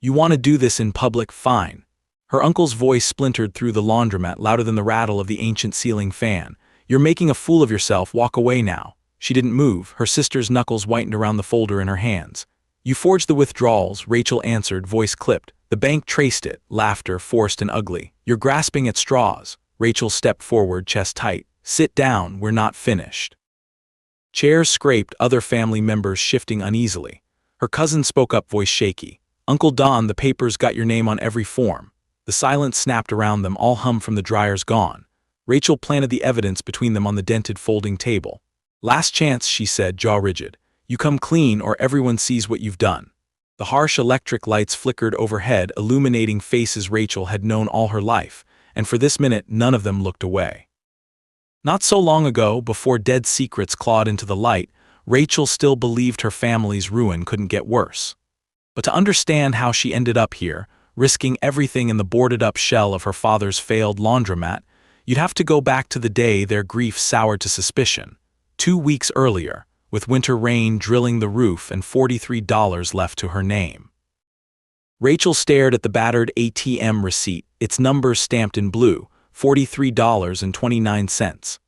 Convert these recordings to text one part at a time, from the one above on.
You want to do this in public? Fine. Her uncle's voice splintered through the laundromat louder than the rattle of the ancient ceiling fan. You're making a fool of yourself, walk away now. She didn't move, her sister's knuckles whitened around the folder in her hands. You forged the withdrawals, Rachel answered, voice clipped. The bank traced it, laughter forced and ugly. You're grasping at straws. Rachel stepped forward, chest tight. Sit down, we're not finished. Chairs scraped, other family members shifting uneasily. Her cousin spoke up, voice shaky. Uncle Don, the papers got your name on every form. The silence snapped around them, all hum from the dryers gone. Rachel planted the evidence between them on the dented folding table. Last chance, she said, jaw rigid. You come clean or everyone sees what you've done. The harsh electric lights flickered overhead, illuminating faces Rachel had known all her life, and for this minute none of them looked away. Not so long ago, before dead secrets clawed into the light, Rachel still believed her family's ruin couldn't get worse. But to understand how she ended up here, risking everything in the boarded-up shell of her father's failed laundromat, you'd have to go back to the day their grief soured to suspicion. 2 weeks earlier, with winter rain drilling the roof and $43 left to her name. Rachel stared at the battered ATM receipt, its numbers stamped in blue, $43.29.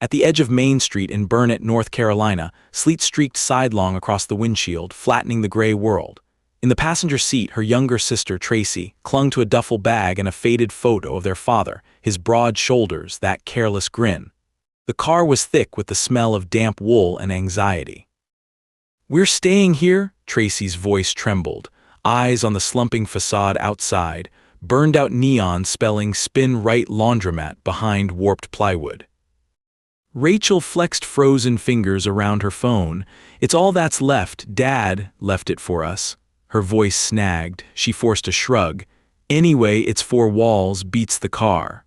At the edge of Main Street in Burnett, North Carolina, sleet streaked sidelong across the windshield, flattening the gray world. In the passenger seat, her younger sister, Tracy, clung to a duffel bag and a faded photo of their father, his broad shoulders, that careless grin. The car was thick with the smell of damp wool and anxiety. We're staying here? Tracy's voice trembled, eyes on the slumping facade outside, burned-out neon spelling Spin Right Laundromat behind warped plywood. Rachel flexed frozen fingers around her phone. It's all that's left. Dad left it for us. Her voice snagged. She forced a shrug. Anyway, it's 4 walls beats the car.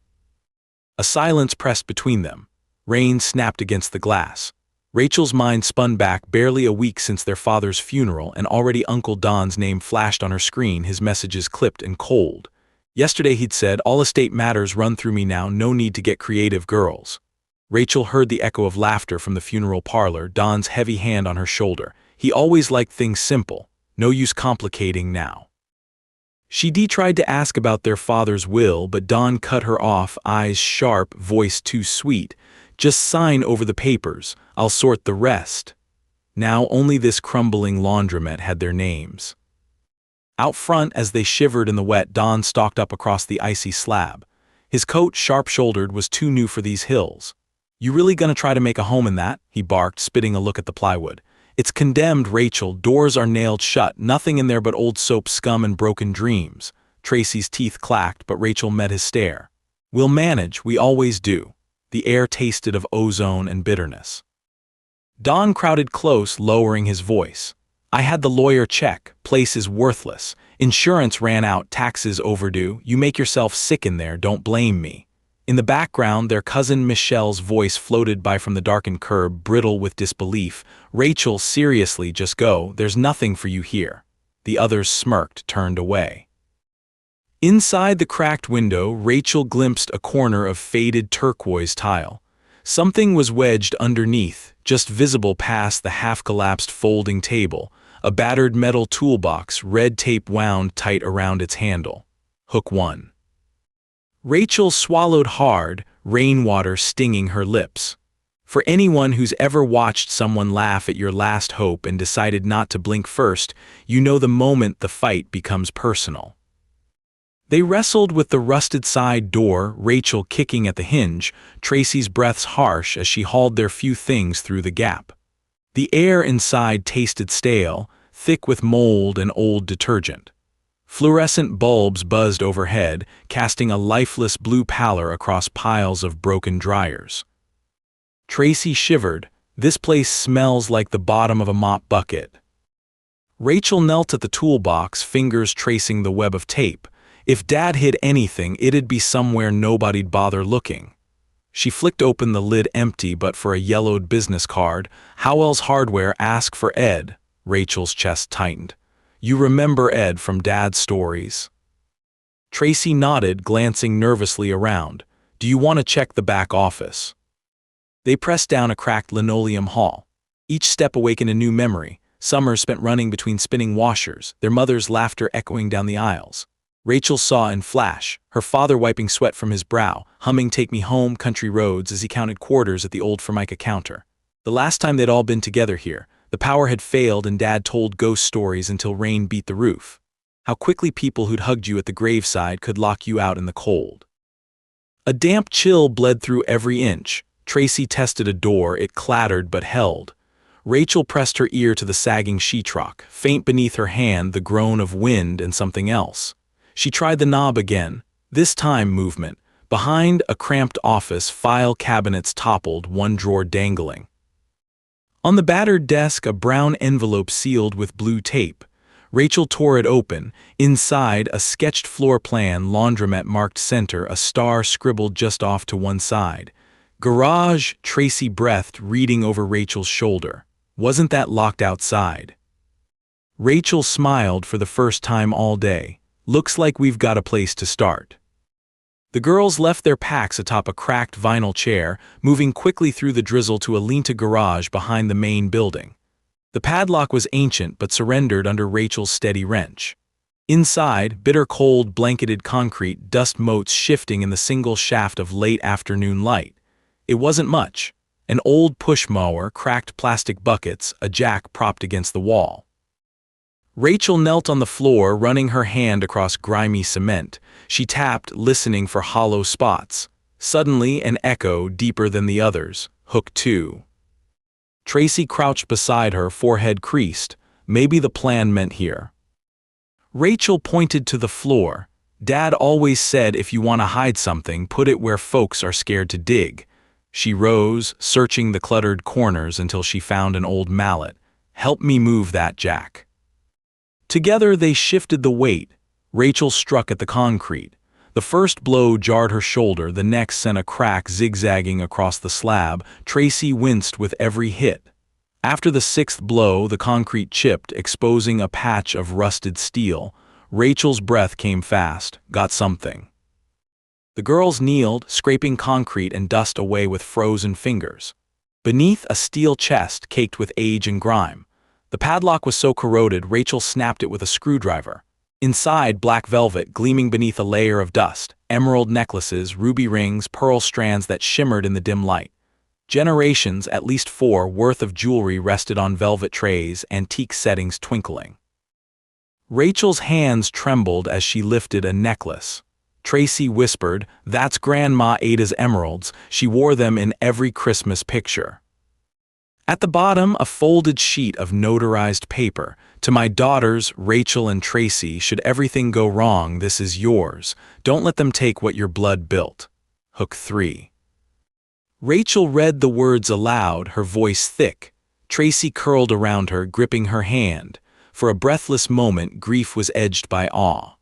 A silence pressed between them. Rain snapped against the glass. Rachel's mind spun back, barely a week since their father's funeral, and already Uncle Don's name flashed on her screen, his messages clipped and cold. Yesterday he'd said, all estate matters run through me now, no need to get creative, girls. Rachel heard the echo of laughter from the funeral parlor, Don's heavy hand on her shoulder. He always liked things simple. No use complicating now. She tried to ask about their father's will, but Don cut her off, eyes sharp, voice too sweet. Just sign over the papers. I'll sort the rest. Now only this crumbling laundromat had their names. Out front, as they shivered in the wet, Don stalked up across the icy slab. His coat, sharp-shouldered, was too new for these hills. You really gonna try to make a home in that? He barked, spitting a look at the plywood. It's condemned, Rachel. Doors are nailed shut, nothing in there but old soap scum and broken dreams. Tracy's teeth clacked, but Rachel met his stare. We'll manage, we always do. The air tasted of ozone and bitterness. Don crowded close, lowering his voice. I had the lawyer check. Place is worthless. Insurance ran out, taxes overdue. You make yourself sick in there, don't blame me. In the background, their cousin Michelle's voice floated by from the darkened curb, brittle with disbelief. Rachel, seriously, just go. There's nothing for you here. The others smirked, turned away. Inside the cracked window, Rachel glimpsed a corner of faded turquoise tile. Something was wedged underneath, just visible past the half-collapsed folding table, a battered metal toolbox, red tape wound tight around its handle. Hook 1. Rachel swallowed hard, rainwater stinging her lips. For anyone who's ever watched someone laugh at your last hope and decided not to blink first, you know the moment the fight becomes personal. They wrestled with the rusted side door, Rachel kicking at the hinge, Tracy's breaths harsh as she hauled their few things through the gap. The air inside tasted stale, thick with mold and old detergent. Fluorescent bulbs buzzed overhead, casting a lifeless blue pallor across piles of broken dryers. Tracy shivered. This place smells like the bottom of a mop bucket. Rachel knelt at the toolbox, fingers tracing the web of tape. If Dad hid anything, it'd be somewhere nobody'd bother looking. She flicked open the lid, empty but for a yellowed business card. Howell's Hardware, ask for Ed. Rachel's chest tightened. You remember Ed from Dad's stories? Tracy nodded, glancing nervously around. Do you want to check the back office? They pressed down a cracked linoleum hall. Each step awakened a new memory. summers spent running between spinning washers, their mother's laughter echoing down the aisles. Rachel saw in flash, her father wiping sweat from his brow, humming "Take Me Home, Country Roads" as he counted quarters at the old Formica counter. The last time they'd all been together here, the power had failed and Dad told ghost stories until rain beat the roof. How quickly people who'd hugged you at the graveside could lock you out in the cold. A damp chill bled through every inch. Tracy tested a door, it clattered but held. Rachel pressed her ear to the sagging sheetrock, faint beneath her hand the groan of wind and something else. She tried the knob again, this time movement. Behind a cramped office, file cabinets toppled, one drawer dangling. On the battered desk, a brown envelope sealed with blue tape. Rachel tore it open. Inside, a sketched floor plan, laundromat marked center, a star scribbled just off to one side. Garage, Tracy breathed, reading over Rachel's shoulder. Wasn't that locked outside? Rachel smiled for the first time all day. Looks like we've got a place to start. The girls left their packs atop a cracked vinyl chair, moving quickly through the drizzle to a lean-to garage behind the main building. The padlock was ancient but surrendered under Rachel's steady wrench. Inside, bitter cold blanketed concrete, dust motes shifting in the single shaft of late afternoon light. It wasn't much. An old push mower, cracked plastic buckets, a jack propped against the wall. Rachel knelt on the floor, running her hand across grimy cement. She tapped, listening for hollow spots. Suddenly, an echo, deeper than the others. Hook 2. Tracy crouched beside her, forehead creased. Maybe the plan meant here. Rachel pointed to the floor. Dad always said if you want to hide something, put it where folks are scared to dig. She rose, searching the cluttered corners until she found an old mallet. Help me move that, Jack. Together they shifted the weight. Rachel struck at the concrete. The first blow jarred her shoulder, the next sent a crack zigzagging across the slab. Tracy winced with every hit. After the sixth blow, the concrete chipped, exposing a patch of rusted steel. Rachel's breath came fast. Got something. The girls kneeled, scraping concrete and dust away with frozen fingers. Beneath, a steel chest caked with age and grime. The padlock was so corroded, Rachel snapped it with a screwdriver. Inside, black velvet gleaming beneath a layer of dust, emerald necklaces, ruby rings, pearl strands that shimmered in the dim light. Generations, at least 4, worth of jewelry rested on velvet trays, antique settings twinkling. Rachel's hands trembled as she lifted a necklace. Tracy whispered, "That's Grandma Ada's emeralds. She wore them in every Christmas picture." At the bottom, a folded sheet of notarized paper. "To my daughters, Rachel and Tracy, should everything go wrong, this is yours. Don't let them take what your blood built." Hook 3. Rachel read the words aloud, her voice thick. Tracy curled around her, gripping her hand. For a breathless moment, grief was edged by awe.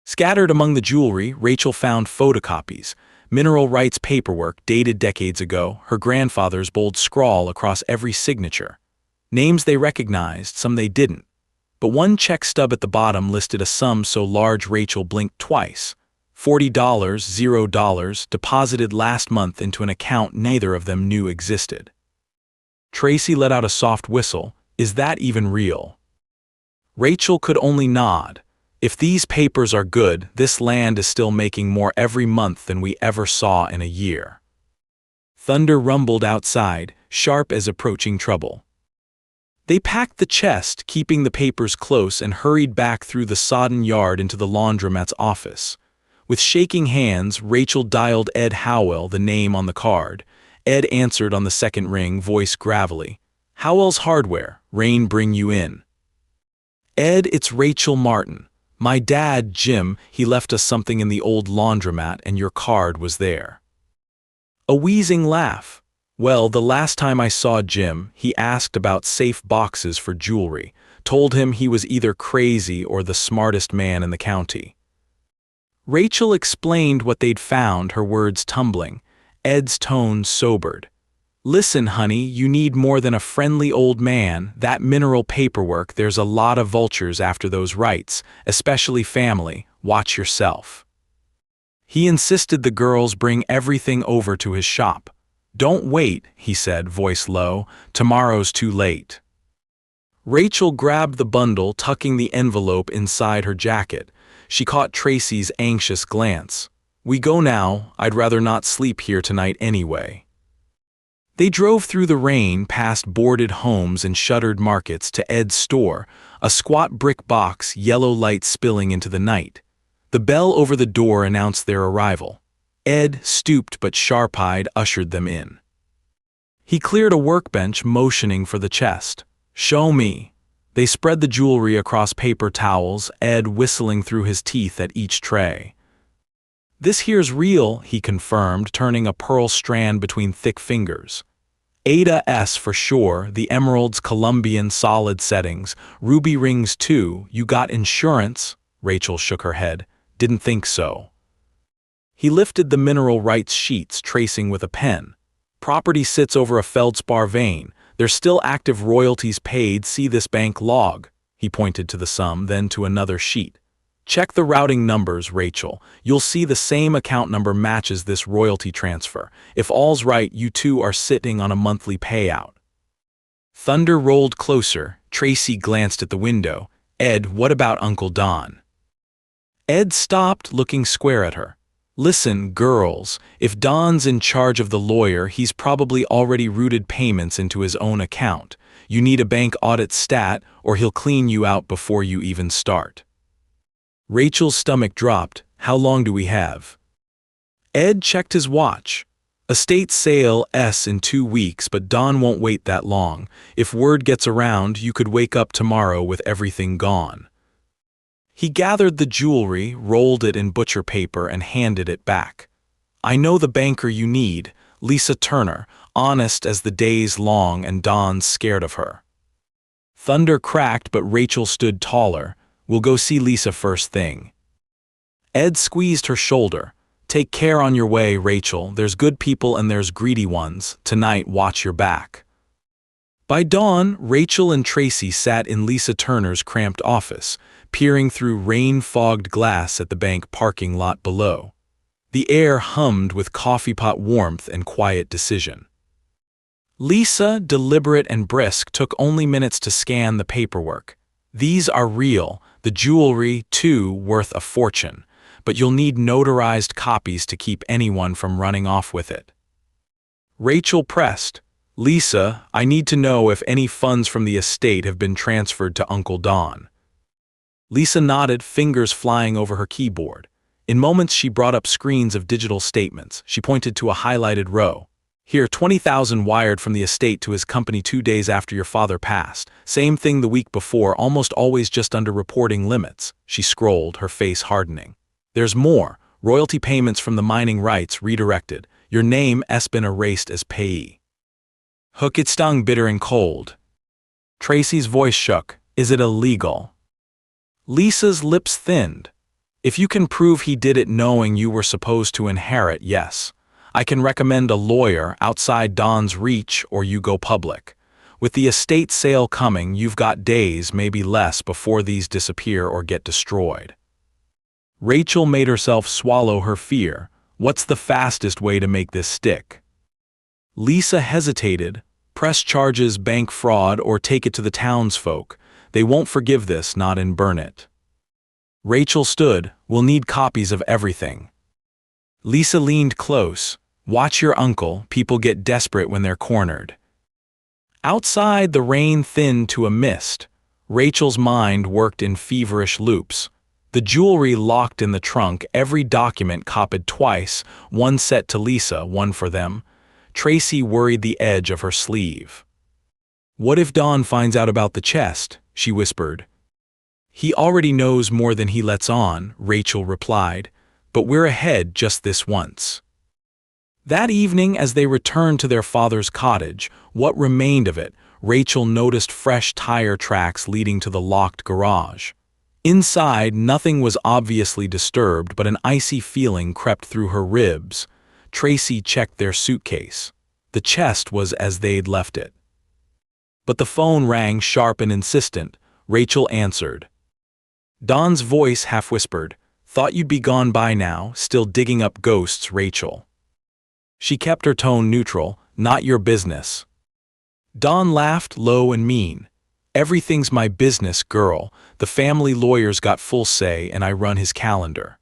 Scattered among the jewelry, Rachel found photocopies. Mineral rights paperwork dated decades ago, her grandfather's bold scrawl across every signature. Names they recognized, some they didn't. But one check stub at the bottom listed a sum so large Rachel blinked twice. $40, $0, deposited last month into an account neither of them knew existed. Tracy let out a soft whistle. Is that even real? Rachel could only nod. If these papers are good, this land is still making more every month than we ever saw in a year. Thunder rumbled outside, sharp as approaching trouble. They packed the chest, keeping the papers close, and hurried back through the sodden yard into the laundromat's office. With shaking hands, Rachel dialed Ed Howell, the name on the card. Ed answered on the second ring, voice gravelly. "Howell's Hardware, rain bring you in." "Ed, it's Rachel Martin. My dad, Jim, he left us something in the old laundromat and your card was there." A wheezing laugh. "Well, the last time I saw Jim, he asked about safe boxes for jewelry. Told him he was either crazy or the smartest man in the county." Rachel explained what they'd found, her words tumbling. Ed's tone sobered. "Listen, honey, you need more than a friendly old man. That mineral paperwork, there's a lot of vultures after those rights, especially family. Watch yourself." He insisted the girls bring everything over to his shop. "Don't wait," he said, voice low. "Tomorrow's too late." Rachel grabbed the bundle, tucking the envelope inside her jacket. She caught Tracy's anxious glance. "We go now. I'd rather not sleep here tonight anyway." They drove through the rain, past boarded homes and shuttered markets, to Ed's store, a squat brick box, yellow light spilling into the night. The bell over the door announced their arrival. Ed, stooped but sharp-eyed, ushered them in. He cleared a workbench, motioning for the chest. "Show me." They spread the jewelry across paper towels, Ed whistling through his teeth at each tray. "This here's real," he confirmed, turning a pearl strand between thick fingers. "Ada S for sure, the emerald's Colombian solid settings, ruby rings too. You got insurance?" Rachel shook her head. "Didn't think so." He lifted the mineral rights sheets, tracing with a pen. "Property sits over a feldspar vein. There's still active royalties paid. See this bank log." He pointed to the sum, then to another sheet. "Check the routing numbers, Rachel. You'll see the same account number matches this royalty transfer. If all's right, you two are sitting on a monthly payout." Thunder rolled closer. Tracy glanced at the window. "Ed, what about Uncle Don?" Ed stopped, looking square at her. "Listen, girls, if Don's in charge of the lawyer, he's probably already routed payments into his own account. You need a bank audit stat, or he'll clean you out before you even start." Rachel's stomach dropped. "How long do we have?" Ed checked his watch. "Estate sale in 2 weeks, but Don won't wait that long. If word gets around, you could wake up tomorrow with everything gone." He gathered the jewelry, rolled it in butcher paper, and handed it back. "I know the banker you need, Lisa Turner, honest as the day's long, and Don's scared of her." Thunder cracked, but Rachel stood taller. "We'll go see Lisa first thing." Ed squeezed her shoulder. "Take care on your way, Rachel. There's good people and there's greedy ones. Tonight, watch your back." By dawn, Rachel and Tracy sat in Lisa Turner's cramped office, peering through rain-fogged glass at the bank parking lot below. The air hummed with coffee pot warmth and quiet decision. Lisa, deliberate and brisk, took only minutes to scan the paperwork. "These are real, the jewelry, too, worth a fortune, but you'll need notarized copies to keep anyone from running off with it." Rachel pressed. "Lisa, I need to know if any funds from the estate have been transferred to Uncle Don." Lisa nodded, fingers flying over her keyboard. In moments she brought up screens of digital statements. She pointed to a highlighted row. "Here, 20,000 wired from the estate to his company 2 days after your father passed. Same thing the week before, almost always just under reporting limits." She scrolled, her face hardening. "There's more. Royalty payments from the mining rights redirected. Your name has been erased as payee." Hook, it stung bitter and cold. Tracy's voice shook. "Is it illegal?" Lisa's lips thinned. "If you can prove he did it knowing you were supposed to inherit, yes. I can recommend a lawyer outside Don's reach, or you go public. With the estate sale coming, you've got days, maybe less, before these disappear or get destroyed." Rachel made herself swallow her fear. "What's the fastest way to make this stick?" Lisa hesitated. "Press charges, bank fraud, or take it to the townsfolk. They won't forgive this, not in Burnett." Rachel stood. "We'll need copies of everything." Lisa leaned close. "Watch your uncle. People get desperate when they're cornered." Outside, the rain thinned to a mist. Rachel's mind worked in feverish loops. The jewelry locked in the trunk, every document copied twice, one set to Lisa, one for them. Tracy worried the edge of her sleeve. "What if Don finds out about the chest?" she whispered. "He already knows more than he lets on," Rachel replied, "but we're ahead just this once." That evening, as they returned to their father's cottage, what remained of it, Rachel noticed fresh tire tracks leading to the locked garage. Inside, nothing was obviously disturbed, but an icy feeling crept through her ribs. Tracy checked their suitcase. The chest was as they'd left it. But the phone rang, sharp and insistent. Rachel answered. Don's voice half whispered, "Thought you'd be gone by now, still digging up ghosts, Rachel." She kept her tone neutral, "Not your business." Don laughed, low and mean. Everything's my business, girl. The family lawyer's got full say and I run his calendar.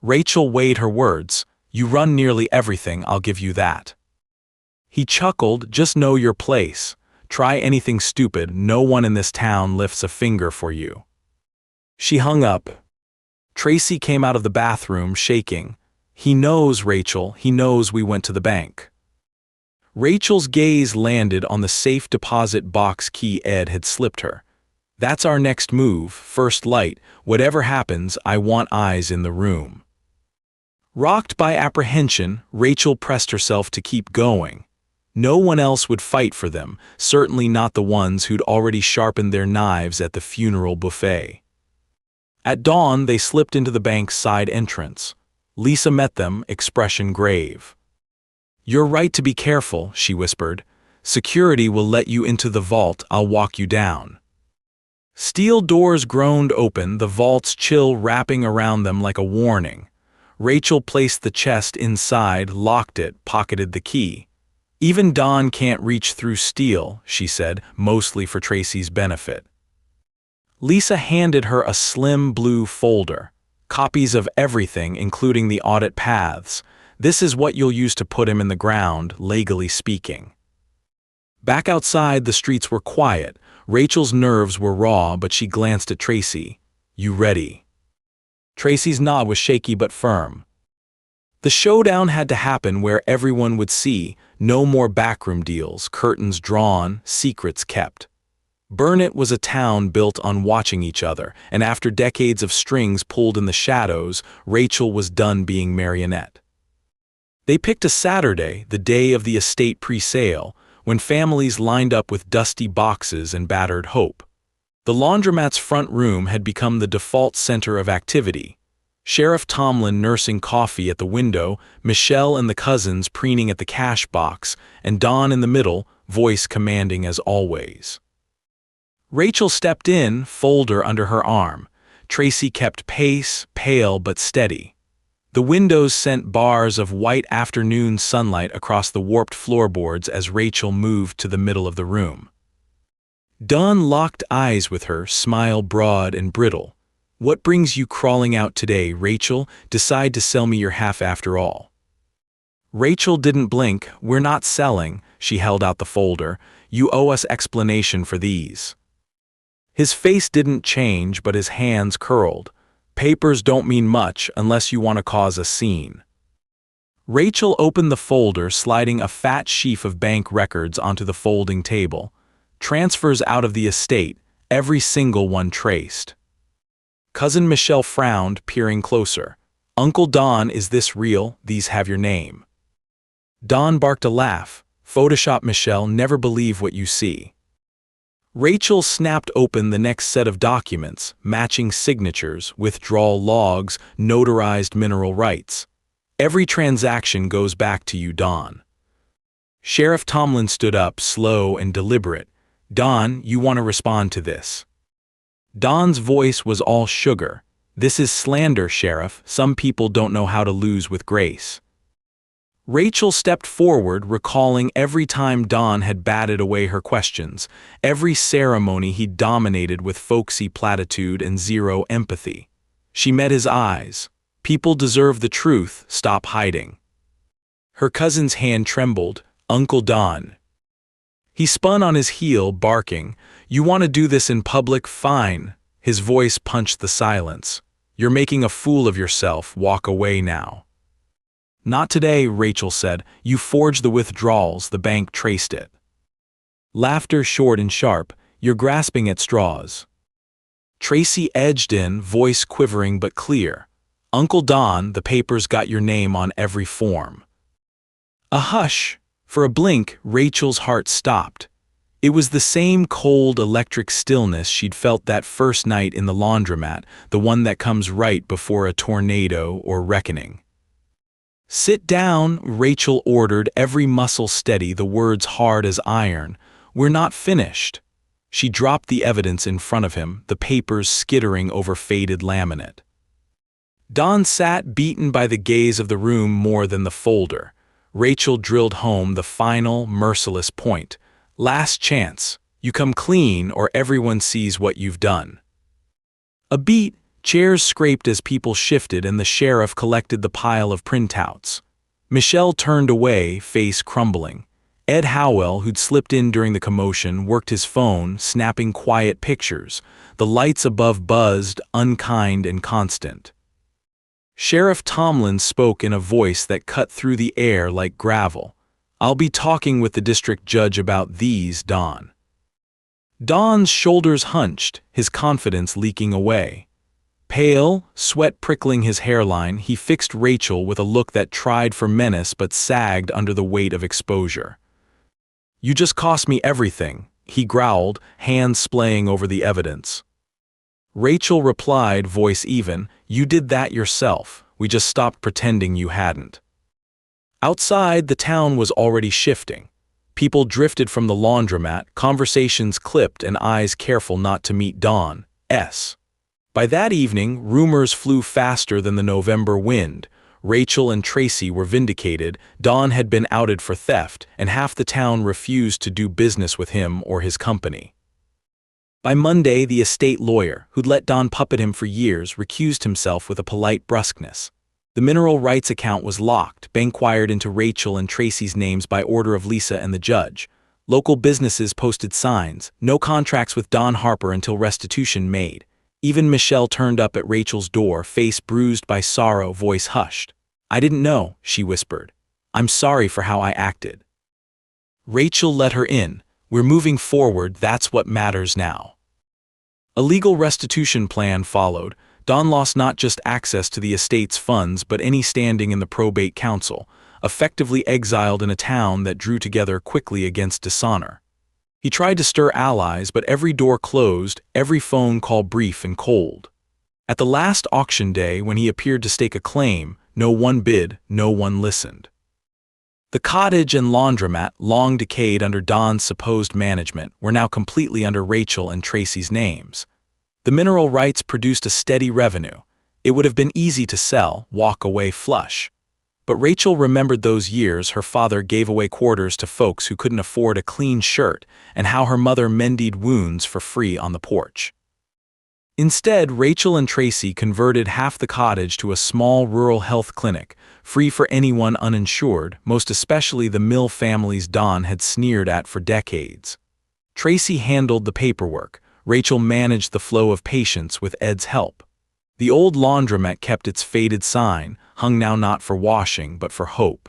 Rachel weighed her words. You run nearly everything, I'll give you that. He chuckled, just know your place. Try anything stupid, no one in this town lifts a finger for you. She hung up. Tracy came out of the bathroom, shaking. He knows, Rachel, he knows we went to the bank. Rachel's gaze landed on the safe deposit box key Ed had slipped her. That's our next move, first light. Whatever happens, I want eyes in the room. Rocked by apprehension, Rachel pressed herself to keep going. No one else would fight for them, certainly not the ones who'd already sharpened their knives at the funeral buffet. At dawn, they slipped into the bank's side entrance. Lisa met them, expression grave. You're right to be careful, she whispered. Security will let you into the vault, I'll walk you down. Steel doors groaned open, the vault's chill wrapping around them like a warning. Rachel placed the chest inside, locked it, pocketed the key. Even Dawn can't reach through steel, she said, mostly for Tracy's benefit. Lisa handed her a slim blue folder. Copies of everything, including the audit paths. This is what you'll use to put him in the ground, legally speaking. Back outside, the streets were quiet. Rachel's nerves were raw, but she glanced at Tracy. You ready? Tracy's nod was shaky but firm. The showdown had to happen where everyone would see. No more backroom deals, curtains drawn, secrets kept. Burnett was a town built on watching each other, and after decades of strings pulled in the shadows, Rachel was done being marionette. They picked a Saturday, the day of the estate pre-sale, when families lined up with dusty boxes and battered hope. The laundromat's front room had become the default center of activity. Sheriff Tomlin nursing coffee at the window, Michelle and the cousins preening at the cash box, and Dawn in the middle, voice commanding as always. Rachel stepped in, folder under her arm. Tracy kept pace, pale but steady. The windows sent bars of white afternoon sunlight across the warped floorboards as Rachel moved to the middle of the room. Dawn locked eyes with her, smile broad and brittle. What brings you crawling out today, Rachel? Decide to sell me your half after all. Rachel didn't blink. We're not selling, she held out the folder. You owe us explanation for these. His face didn't change, but his hands curled. Papers don't mean much unless you want to cause a scene. Rachel opened the folder, sliding a fat sheaf of bank records onto the folding table. Transfers out of the estate, every single one traced. Cousin Michelle frowned, peering closer. Uncle Don, is this real? These have your name. Don barked a laugh. Photoshop, Michelle, never believe what you see. Rachel snapped open the next set of documents, matching signatures, withdrawal logs, notarized mineral rights. Every transaction goes back to you, Don. Sheriff Tomlin stood up, slow and deliberate. Don, you want to respond to this? Don's voice was all sugar. This is slander, Sheriff. Some people don't know how to lose with grace. Rachel stepped forward, recalling every time Don had batted away her questions, every ceremony he'd dominated with folksy platitude and zero empathy. She met his eyes. People deserve the truth, stop hiding. Her cousin's hand trembled. Uncle Don. He spun on his heel, barking. You want to do this in public? Fine. His voice punched the silence. You're making a fool of yourself. Walk away now. Not today, Rachel said. You forged the withdrawals. The bank traced it. Laughter short and sharp. You're grasping at straws. Tracy edged in, voice quivering but clear. Uncle Don, the papers got your name on every form. A hush. For a blink, Rachel's heart stopped. It was the same cold electric stillness she'd felt that first night in the laundromat, the one that comes right before a tornado or reckoning. Sit down, Rachel ordered, every muscle steady, the words hard as iron. We're not finished. She dropped the evidence in front of him, the papers skittering over faded laminate. Don sat, beaten by the gaze of the room more than the folder. Rachel drilled home the final, merciless point. Last chance. You come clean or everyone sees what you've done. A beat, chairs scraped as people shifted and the sheriff collected the pile of printouts. Michelle turned away, face crumbling. Ed Howell, who'd slipped in during the commotion, worked his phone, snapping quiet pictures. The lights above buzzed, unkind and constant. Sheriff Tomlin spoke in a voice that cut through the air like gravel. "I'll be talking with the district judge about these, Don." Don's shoulders hunched, his confidence leaking away. Pale, sweat prickling his hairline, he fixed Rachel with a look that tried for menace but sagged under the weight of exposure. "You just cost me everything," he growled, hands splaying over the evidence. Rachel replied, voice even, "You did that yourself. We just stopped pretending you hadn't." Outside, the town was already shifting. People drifted from the laundromat, conversations clipped and eyes careful not to meet Dawn. By that evening, rumors flew faster than the November wind. Rachel and Tracy were vindicated, Don had been outed for theft, and half the town refused to do business with him or his company. By Monday, the estate lawyer, who'd let Don puppet him for years, recused himself with a polite brusqueness. The mineral rights account was locked, bank-wired into Rachel and Tracy's names by order of Lisa and the judge. Local businesses posted signs, "No contracts with Don Harper until restitution made." Even Michelle turned up at Rachel's door, face bruised by sorrow, voice hushed. "I didn't know," she whispered. "I'm sorry for how I acted." Rachel let her in. "We're moving forward, that's what matters now." A legal restitution plan followed. Don lost not just access to the estate's funds but any standing in the probate council, effectively exiled in a town that drew together quickly against dishonor. He tried to stir allies, but every door closed, every phone call brief and cold. At the last auction day, when he appeared to stake a claim, no one bid, no one listened. The cottage and laundromat, long decayed under Don's supposed management, were now completely under Rachel and Tracy's names. The mineral rights produced a steady revenue. It would have been easy to sell, walk away flush. But Rachel remembered those years her father gave away quarters to folks who couldn't afford a clean shirt, and how her mother mended wounds for free on the porch. Instead, Rachel and Tracy converted half the cottage to a small rural health clinic, free for anyone uninsured, most especially the Mill families Don had sneered at for decades. Tracy handled the paperwork. Rachel managed the flow of patients with Ed's help. The old laundromat kept its faded sign, hung now not for washing but for hope.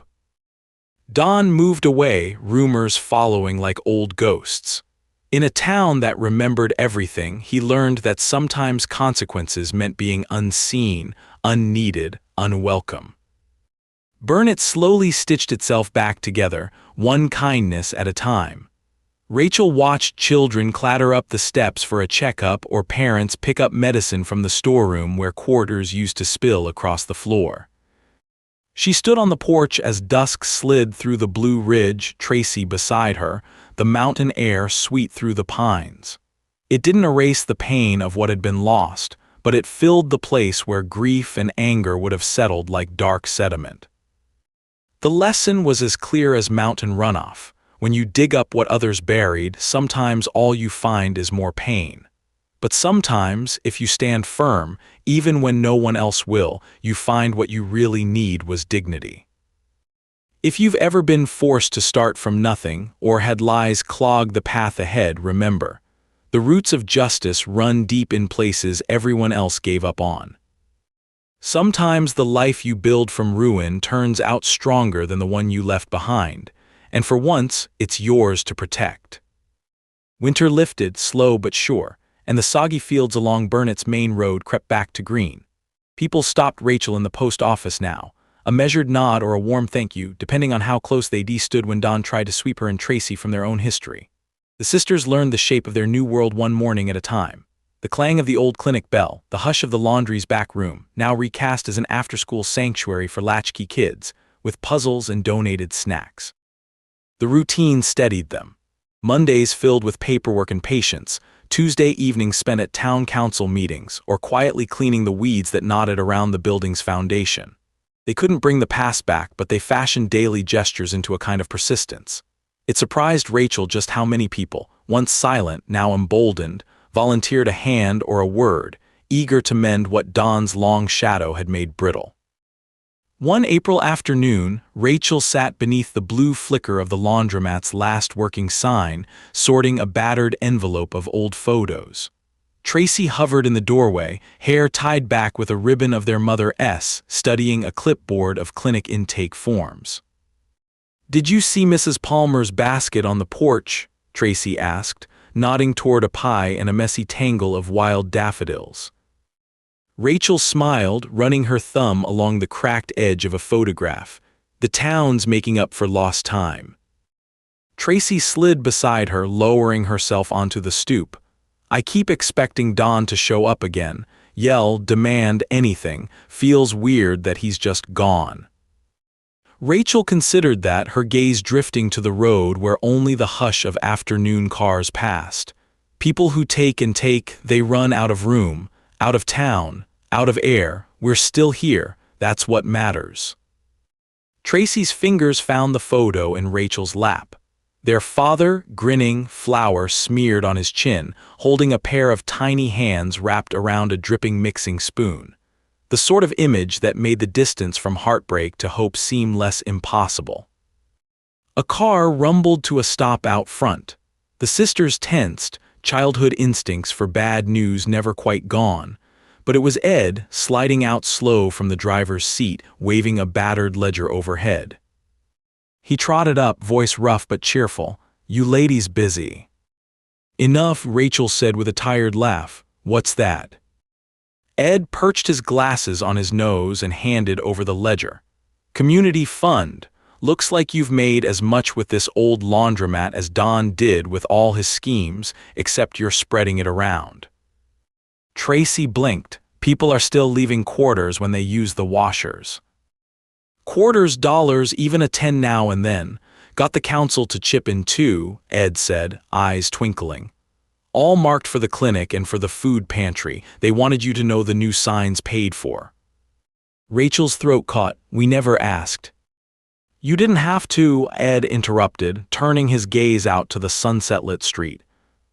Don moved away, rumors following like old ghosts. In a town that remembered everything, he learned that sometimes consequences meant being unseen, unneeded, unwelcome. Burnett slowly stitched itself back together, one kindness at a time. Rachel watched children clatter up the steps for a checkup or parents pick up medicine from the storeroom where quarters used to spill across the floor. She stood on the porch as dusk slid through the Blue Ridge, Tracy beside her, the mountain air sweet through the pines. It didn't erase the pain of what had been lost, but it filled the place where grief and anger would have settled like dark sediment. The lesson was as clear as mountain runoff. When you dig up what others buried, sometimes all you find is more pain. But sometimes, if you stand firm, even when no one else will, you find what you really need was dignity. If you've ever been forced to start from nothing, or had lies clog the path ahead, remember, the roots of justice run deep in places everyone else gave up on. Sometimes the life you build from ruin turns out stronger than the one you left behind, and for once, it's yours to protect. Winter lifted, slow but sure, and the soggy fields along Burnett's main road crept back to green. People stopped Rachel in the post office now, a measured nod or a warm thank you, depending on how close they stood when Don tried to sweep her and Tracy from their own history. The sisters learned the shape of their new world one morning at a time. The clang of the old clinic bell, the hush of the laundry's back room, now recast as an after-school sanctuary for latchkey kids, with puzzles and donated snacks. The routine steadied them. Mondays filled with paperwork and patience, Tuesday evenings spent at town council meetings or quietly cleaning the weeds that knotted around the building's foundation. They couldn't bring the past back, but they fashioned daily gestures into a kind of persistence. It surprised Rachel just how many people, once silent, now emboldened, volunteered a hand or a word, eager to mend what Don's long shadow had made brittle. One April afternoon, Rachel sat beneath the blue flicker of the laundromat's last working sign, sorting a battered envelope of old photos. Tracy hovered in the doorway, hair tied back with a ribbon of their mother S, studying a clipboard of clinic intake forms. "Did you see Mrs. Palmer's basket on the porch?" Tracy asked, nodding toward a pie and a messy tangle of wild daffodils. Rachel smiled, running her thumb along the cracked edge of a photograph. "The town's making up for lost time." Tracy slid beside her, lowering herself onto the stoop. "I keep expecting Don to show up again, yell, demand anything. Feels weird that he's just gone." Rachel considered that, her gaze drifting to the road where only the hush of afternoon cars passed. People who take and take, they run out of room, out of town, out of air. We're still here, that's what matters. Tracy's fingers found the photo in Rachel's lap. Their father, grinning, flour smeared on his chin, holding a pair of tiny hands wrapped around a dripping mixing spoon. The sort of image that made the distance from heartbreak to hope seem less impossible. A car rumbled to a stop out front. The sisters tensed, childhood instincts for bad news never quite gone. But it was Ed, sliding out slow from the driver's seat, waving a battered ledger overhead. He trotted up, voice rough but cheerful. "You ladies busy?" "Enough," Rachel said with a tired laugh. "What's that?" Ed perched his glasses on his nose and handed over the ledger. "Community fund. Looks like you've made as much with this old laundromat as Don did with all his schemes, except you're spreading it around." Tracy blinked. "People are still leaving quarters when they use the washers." "Quarters, dollars, even a 10 now and then. Got the council to chip in too," Ed said, eyes twinkling. "All marked for the clinic and for the food pantry. They wanted you to know the new signs paid for." Rachel's throat caught. "We never asked." "You didn't have to," Ed interrupted, turning his gaze out to the sunset-lit street.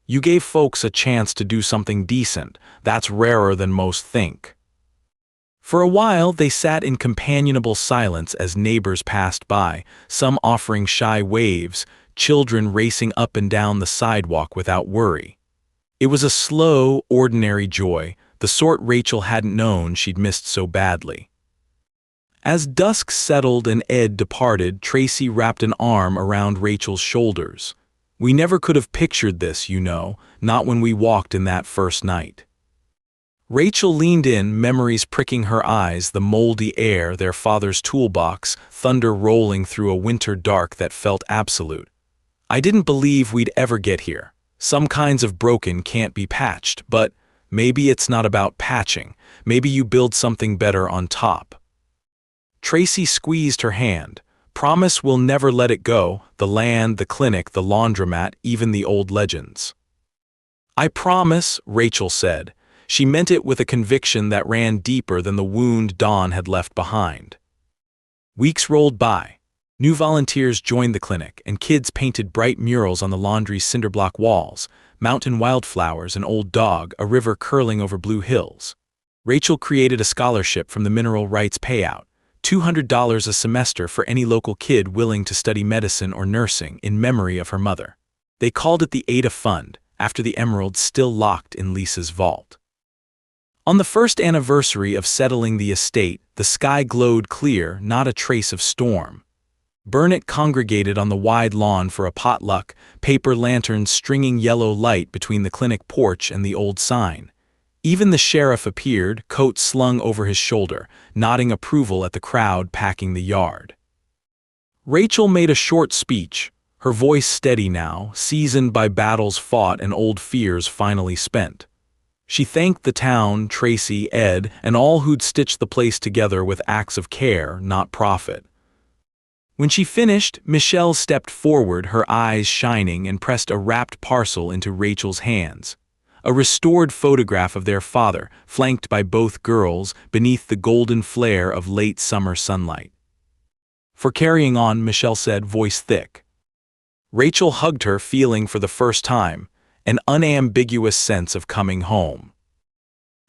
"You gave folks a chance to do something decent. That's rarer than most think." For a while they sat in companionable silence as neighbors passed by, some offering shy waves, children racing up and down the sidewalk without worry. It was a slow, ordinary joy, the sort Rachel hadn't known she'd missed so badly. As dusk settled and Ed departed, Tracy wrapped an arm around Rachel's shoulders. "We never could have pictured this, you know, not when we walked in that first night." Rachel leaned in, memories pricking her eyes, the moldy air, their father's toolbox, thunder rolling through a winter dark that felt absolute. "I didn't believe we'd ever get here. Some kinds of broken can't be patched, but maybe it's not about patching. Maybe you build something better on top." Tracy squeezed her hand. "Promise we'll never let it go, the land, the clinic, the laundromat, even the old legends." "I promise," Rachel said. She meant it with a conviction that ran deeper than the wound Dawn had left behind. Weeks rolled by. New volunteers joined the clinic, and kids painted bright murals on the laundry's cinderblock walls, mountain wildflowers, an old dog, a river curling over blue hills. Rachel created a scholarship from the mineral rights payout, $200 a semester for any local kid willing to study medicine or nursing in memory of her mother. They called it the Ada Fund, after the emeralds still locked in Lisa's vault. On the first anniversary of settling the estate, the sky glowed clear, not a trace of storm. Burnett congregated on the wide lawn for a potluck, paper lanterns stringing yellow light between the clinic porch and the old sign. Even the sheriff appeared, coat slung over his shoulder, nodding approval at the crowd packing the yard. Rachel made a short speech, her voice steady now, seasoned by battles fought and old fears finally spent. She thanked the town, Tracy, Ed, and all who'd stitched the place together with acts of care, not profit. When she finished, Michelle stepped forward, her eyes shining, and pressed a wrapped parcel into Rachel's hands. A restored photograph of their father, flanked by both girls, beneath the golden flare of late summer sunlight. "For carrying on," Michelle said, voice thick. Rachel hugged her, feeling for the first time an unambiguous sense of coming home.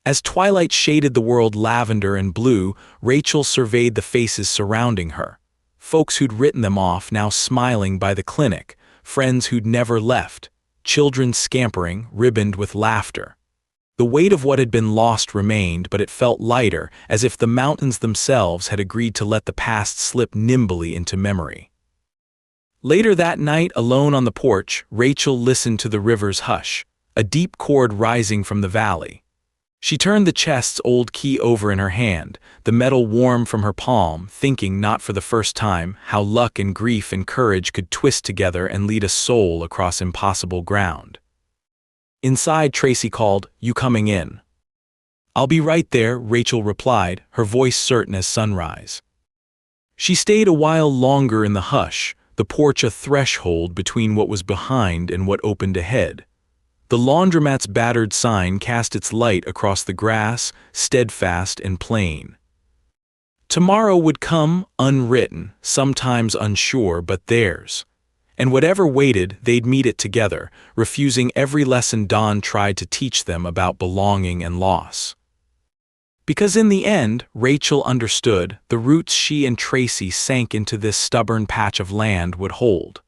As twilight shaded the world lavender and blue, Rachel surveyed the faces surrounding her. Folks who'd written them off now smiling by the clinic, friends who'd never left, children scampering, ribboned with laughter. The weight of what had been lost remained, but it felt lighter, as if the mountains themselves had agreed to let the past slip nimbly into memory. Later that night, alone on the porch, Rachel listened to the river's hush, a deep chord rising from the valley. She turned the chest's old key over in her hand, the metal warm from her palm, thinking not for the first time how luck and grief and courage could twist together and lead a soul across impossible ground. Inside, Tracy called, "You coming in?" "I'll be right there," Rachel replied, her voice certain as sunrise. She stayed a while longer in the hush, the porch a threshold between what was behind and what opened ahead. The laundromat's battered sign cast its light across the grass, steadfast and plain. Tomorrow would come, unwritten, sometimes unsure, but theirs. And whatever waited, they'd meet it together, refusing every lesson Dawn tried to teach them about belonging and loss. Because in the end, Rachel understood, the roots she and Tracy sank into this stubborn patch of land would hold.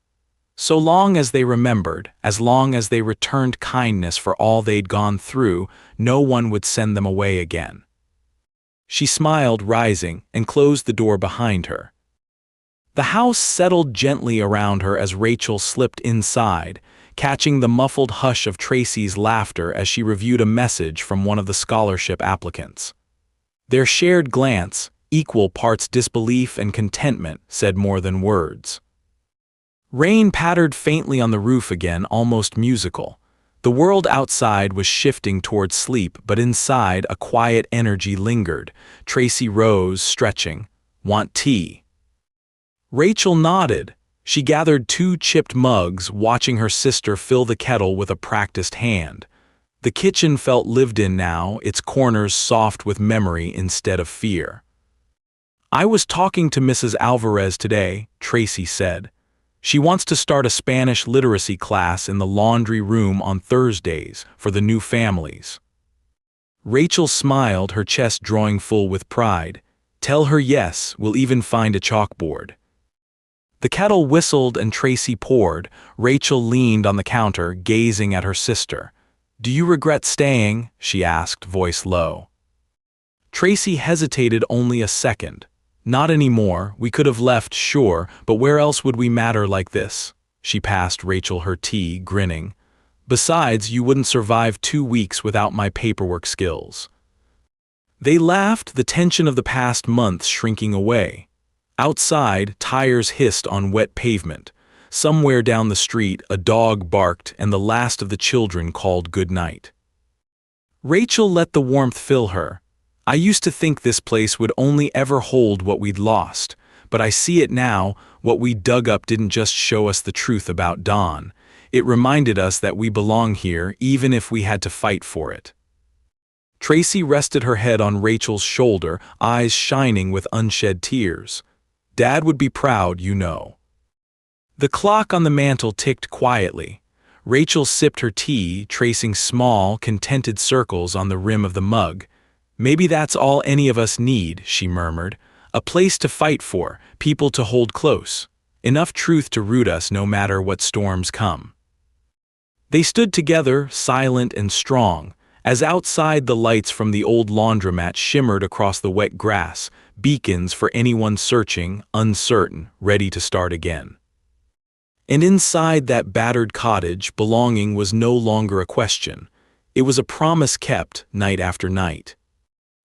So long as they remembered, as long as they returned kindness for all they'd gone through, no one would send them away again. She smiled, rising, and closed the door behind her. The house settled gently around her as Rachel slipped inside, catching the muffled hush of Tracy's laughter as she reviewed a message from one of the scholarship applicants. Their shared glance, equal parts disbelief and contentment, said more than words. Rain pattered faintly on the roof again, almost musical. The world outside was shifting toward sleep, but inside a quiet energy lingered. Tracy rose, stretching. "Want tea?" Rachel nodded. She gathered 2 chipped mugs, watching her sister fill the kettle with a practiced hand. The kitchen felt lived in now, its corners soft with memory instead of fear. "I was talking to Mrs. Alvarez today," Tracy said. "She wants to start a Spanish literacy class in the laundry room on Thursdays for the new families." Rachel smiled, her chest drawing full with pride. "Tell her yes, we'll even find a chalkboard." The kettle whistled and Tracy poured. Rachel leaned on the counter, gazing at her sister. "Do you regret staying?" she asked, voice low. Tracy hesitated only a second. "Not anymore. We could have left, sure, but where else would we matter like this?" She passed Rachel her tea, grinning. "Besides, you wouldn't survive 2 weeks without my paperwork skills." They laughed, the tension of the past months shrinking away. Outside, tires hissed on wet pavement. Somewhere down the street, a dog barked and the last of the children called good night. Rachel let the warmth fill her. "I used to think this place would only ever hold what we'd lost, but I see it now. What we dug up didn't just show us the truth about Dawn. It reminded us that we belong here, even if we had to fight for it." Tracy rested her head on Rachel's shoulder, eyes shining with unshed tears. "Dad would be proud, you know." The clock on the mantel ticked quietly. Rachel sipped her tea, tracing small, contented circles on the rim of the mug. "Maybe that's all any of us need," she murmured. "A place to fight for, people to hold close. Enough truth to root us no matter what storms come." They stood together, silent and strong, as outside the lights from the old laundromat shimmered across the wet grass, beacons for anyone searching, uncertain, ready to start again. And inside that battered cottage, belonging was no longer a question. It was a promise kept, night after night.